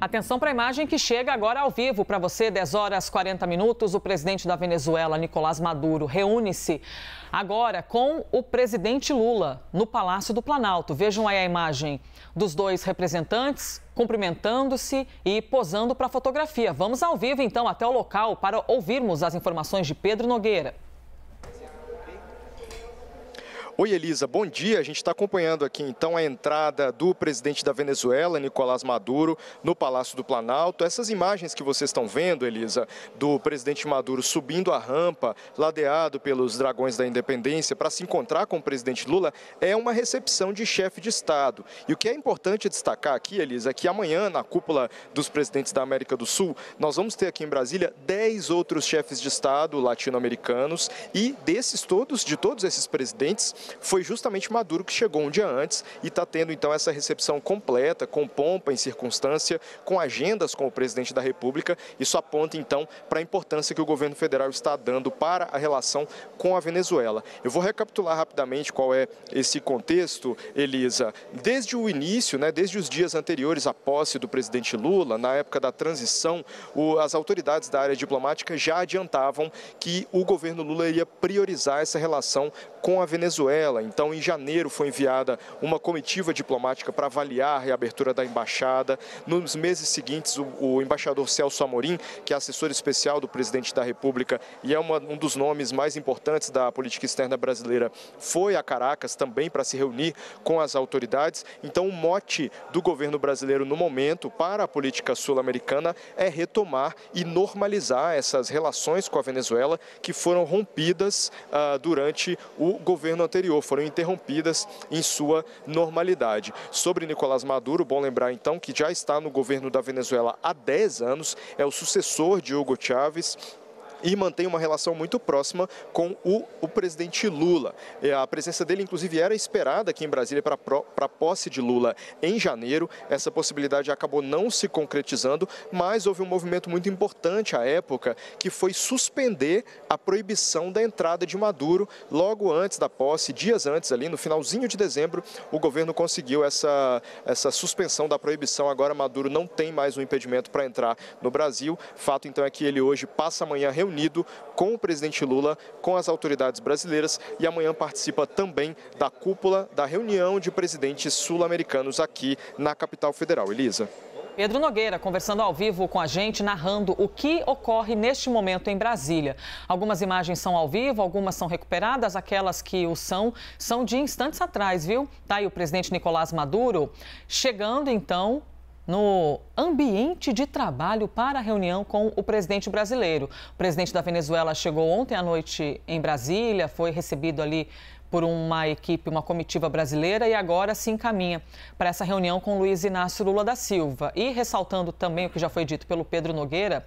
Atenção para a imagem que chega agora ao vivo para você, 10 horas 40 minutos. O presidente da Venezuela, Nicolás Maduro, reúne-se agora com o presidente Lula no Palácio do Planalto. Vejam aí a imagem dos dois representantes cumprimentando-se e posando para a fotografia. Vamos ao vivo então até o local para ouvirmos as informações de Pedro Nogueira. Oi, Elisa, bom dia. A gente está acompanhando aqui, então, a entrada do presidente da Venezuela, Nicolás Maduro, no Palácio do Planalto. Essas imagens que vocês estão vendo, Elisa, do presidente Maduro subindo a rampa, ladeado pelos Dragões da Independência, para se encontrar com o presidente Lula, é uma recepção de chefe de Estado. E o que é importante destacar aqui, Elisa, é que amanhã, na cúpula dos presidentes da América do Sul, nós vamos ter aqui em Brasília 10 outros chefes de Estado latino-americanos e de todos esses presidentes, foi justamente Maduro que chegou um dia antes e está tendo então essa recepção completa, com pompa em circunstância, com agendas com o presidente da República. Isso aponta então para a importância que o governo federal está dando para a relação com a Venezuela. Eu vou recapitular rapidamente qual é esse contexto, Elisa. Desde o início, desde os dias anteriores à posse do presidente Lula, na época da transição, as autoridades da área diplomática já adiantavam que o governo Lula ia priorizar essa relação com a Venezuela. Então, em janeiro, foi enviada uma comitiva diplomática para avaliar a reabertura da embaixada. Nos meses seguintes, o embaixador Celso Amorim, que é assessor especial do presidente da República e é um dos nomes mais importantes da política externa brasileira, foi a Caracas também para se reunir com as autoridades. Então, o mote do governo brasileiro no momento para a política sul-americana é retomar e normalizar essas relações com a Venezuela que foram rompidas durante o governo anterior, foram interrompidas em sua normalidade. Sobre Nicolás Maduro, bom lembrar então que já está no governo da Venezuela há 10 anos, é o sucessor de Hugo Chávez e mantém uma relação muito próxima com o presidente Lula. A presença dele, inclusive, era esperada aqui em Brasília para a posse de Lula em janeiro. Essa possibilidade acabou não se concretizando, mas houve um movimento muito importante à época, que foi suspender a proibição da entrada de Maduro logo antes da posse, dias antes, ali no finalzinho de dezembro, o governo conseguiu essa suspensão da proibição. Agora Maduro não tem mais um impedimento para entrar no Brasil. Fato, então, é que ele hoje passa amanhã reunido com o presidente Lula, com as autoridades brasileiras e amanhã participa também da cúpula da reunião de presidentes sul-americanos aqui na capital federal. Elisa. Pedro Nogueira conversando ao vivo com a gente, narrando o que ocorre neste momento em Brasília. Algumas imagens são ao vivo, algumas são recuperadas, aquelas que o são de instantes atrás, viu? Tá aí o presidente Nicolás Maduro chegando então no ambiente de trabalho para a reunião com o presidente brasileiro. O presidente da Venezuela chegou ontem à noite em Brasília, foi recebido ali por uma equipe, uma comitiva brasileira e agora se encaminha para essa reunião com Luiz Inácio Lula da Silva. E ressaltando também o que já foi dito pelo Pedro Nogueira,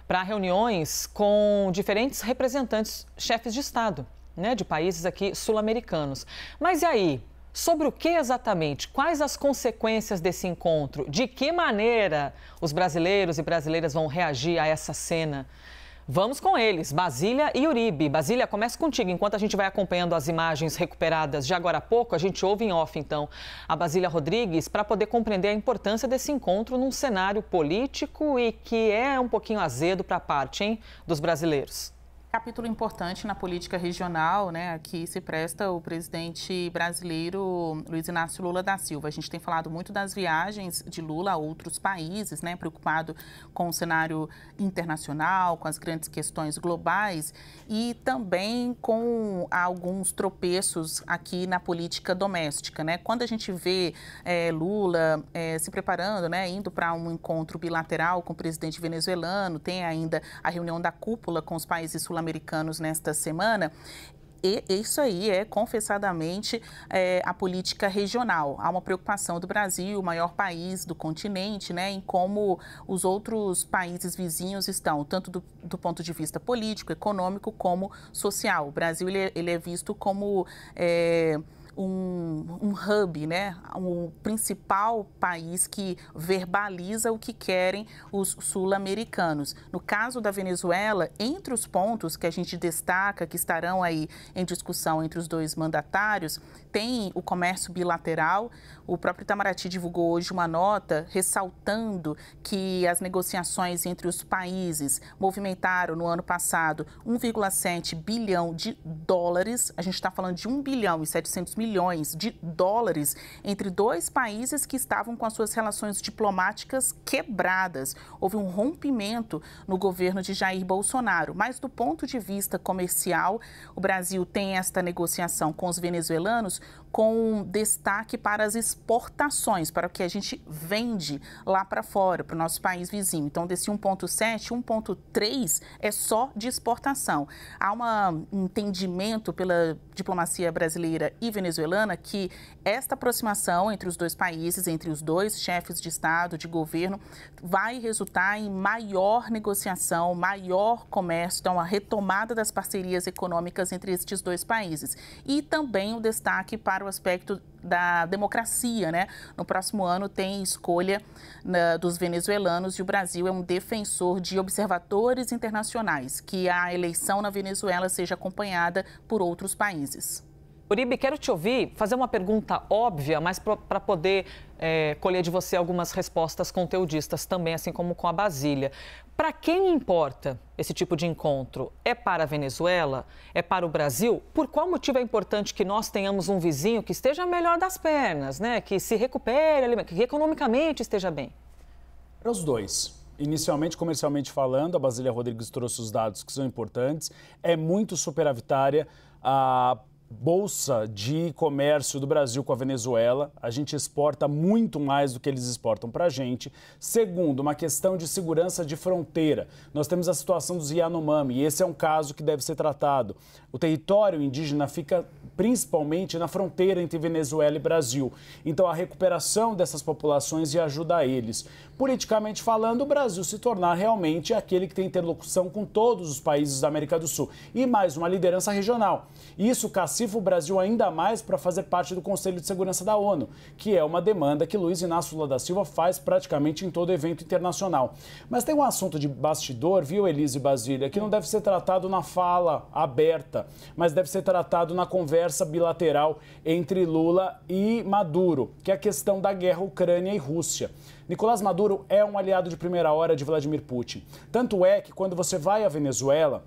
para reuniões com diferentes representantes, chefes de Estado, de países aqui sul-americanos. Mas e aí? Sobre o que exatamente? Quais as consequências desse encontro? De que maneira os brasileiros e brasileiras vão reagir a essa cena? Vamos com eles, Basília e Uribe. Basília, começa contigo. Enquanto a gente vai acompanhando as imagens recuperadas de agora a pouco, a gente ouve em off, então, a Basília Rodrigues para poder compreender a importância desse encontro num cenário político e que é um pouquinho azedo para a parte, dos brasileiros. Capítulo importante na política regional, aqui se presta o presidente brasileiro Luiz Inácio Lula da Silva. A gente tem falado muito das viagens de Lula a outros países, preocupado com o cenário internacional, com as grandes questões globais e também com alguns tropeços aqui na política doméstica, Quando a gente vê Lula se preparando, indo para um encontro bilateral com o presidente venezuelano, tem ainda a reunião da cúpula com os países sul-americanos nesta semana. E isso aí é, confessadamente, a política regional. Há uma preocupação do Brasil, o maior país do continente, em como os outros países vizinhos estão, tanto do ponto de vista político, econômico, como social. O Brasil ele é visto como um hub, né? Um principal país que verbaliza o que querem os sul-americanos. No caso da Venezuela, entre os pontos que a gente destaca, que estarão aí em discussão entre os dois mandatários, tem o comércio bilateral. O próprio Itamaraty divulgou hoje uma nota ressaltando que as negociações entre os países movimentaram no ano passado 1,7 bilhão de dólares. A gente está falando de 1 bilhão e 700 milhões de dólares entre dois países que estavam com as suas relações diplomáticas quebradas. Houve um rompimento no governo de Jair Bolsonaro. Mas do ponto de vista comercial, o Brasil tem esta negociação com os venezuelanos com destaque para as exportações, para o que a gente vende lá para fora, para o nosso país vizinho. Então, desse 1,7, 1,3 é só de exportação. Há um entendimento pela diplomacia brasileira e venezuelana que esta aproximação entre os dois países, entre os dois chefes de Estado, de governo, vai resultar em maior negociação, maior comércio, então a retomada das parcerias econômicas entre estes dois países. E também o destaque para o aspecto da democracia, né? No próximo ano tem escolha dos venezuelanos e o Brasil é um defensor de observadores internacionais, que a eleição na Venezuela seja acompanhada por outros países. Uribe, quero te ouvir fazer uma pergunta óbvia, mas para poder colher de você algumas respostas conteudistas também, assim como com a Basília. Para quem importa esse tipo de encontro? É para a Venezuela? É para o Brasil? Por qual motivo é importante que nós tenhamos um vizinho que esteja melhor das pernas, né? Que se recupere, que economicamente esteja bem? Para os dois. Inicialmente, comercialmente falando, a Basília Rodrigues trouxe os dados que são importantes. É muito superavitária a Bolsa de Comércio do Brasil com a Venezuela. A gente exporta muito mais do que eles exportam para a gente. Segundo, uma questão de segurança de fronteira. Nós temos a situação dos Yanomami e esse é um caso que deve ser tratado. O território indígena fica principalmente na fronteira entre Venezuela e Brasil. Então, a recuperação dessas populações e ajuda a eles. Politicamente falando, o Brasil se tornar realmente aquele que tem interlocução com todos os países da América do Sul. E mais, uma liderança regional. Isso cacifa o Brasil ainda mais para fazer parte do Conselho de Segurança da ONU, que é uma demanda que Luiz Inácio Lula da Silva faz praticamente em todo evento internacional. Mas tem um assunto de bastidor, viu, Elise e Basília, que não deve ser tratado na fala aberta, mas deve ser tratado na conversa bilateral entre Lula e Maduro, que é a questão da guerra Ucrânia e Rússia. Nicolás Maduro é um aliado de primeira hora de Vladimir Putin. Tanto é que quando você vai à Venezuela,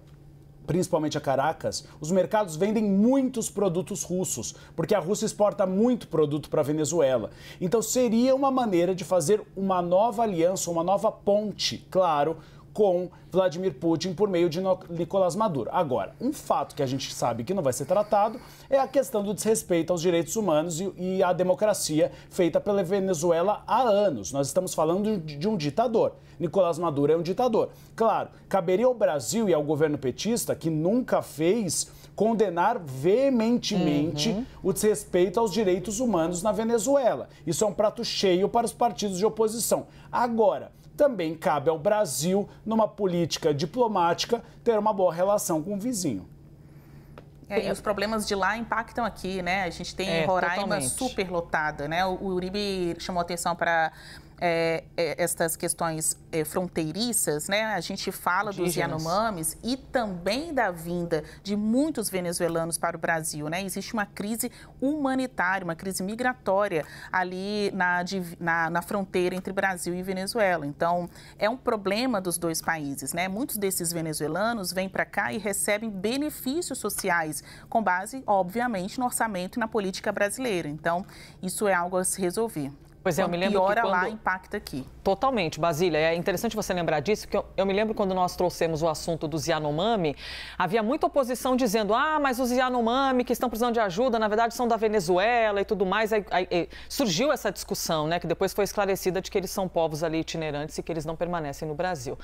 principalmente a Caracas, os mercados vendem muitos produtos russos, porque a Rússia exporta muito produto para a Venezuela. Então seria uma maneira de fazer uma nova aliança, uma nova ponte, claro, com Vladimir Putin por meio de Nicolás Maduro. Agora, um fato que a gente sabe que não vai ser tratado é a questão do desrespeito aos direitos humanos e à democracia feita pela Venezuela há anos. Nós estamos falando de um ditador. Nicolás Maduro é um ditador. Claro, caberia ao Brasil e ao governo petista, que nunca fez, condenar veementemente o desrespeito aos direitos humanos na Venezuela. Isso é um prato cheio para os partidos de oposição. Agora, também cabe ao Brasil, numa política diplomática, ter uma boa relação com o vizinho. E os problemas de lá impactam aqui, né? A gente tem Roraima superlotada, né? O Uribe chamou atenção para estas questões fronteiriças, né? A gente fala dos Yanomamis e também da vinda de muitos venezuelanos para o Brasil, né? Existe uma crise humanitária, uma crise migratória ali na fronteira entre Brasil e Venezuela. Então, é um problema dos dois países, né? Muitos desses venezuelanos vêm para cá e recebem benefícios sociais com base, obviamente, no orçamento e na política brasileira. Então, isso é algo a se resolver. Pois é, eu me lembro piora que quando... lá, impacta aqui. Totalmente, Basília. É interessante você lembrar disso, porque eu me lembro quando nós trouxemos o assunto dos Yanomami, havia muita oposição dizendo, mas os Yanomami que estão precisando de ajuda, na verdade, são da Venezuela e tudo mais. Aí surgiu essa discussão, né, que depois foi esclarecida de que eles são povos ali itinerantes e que eles não permanecem no Brasil.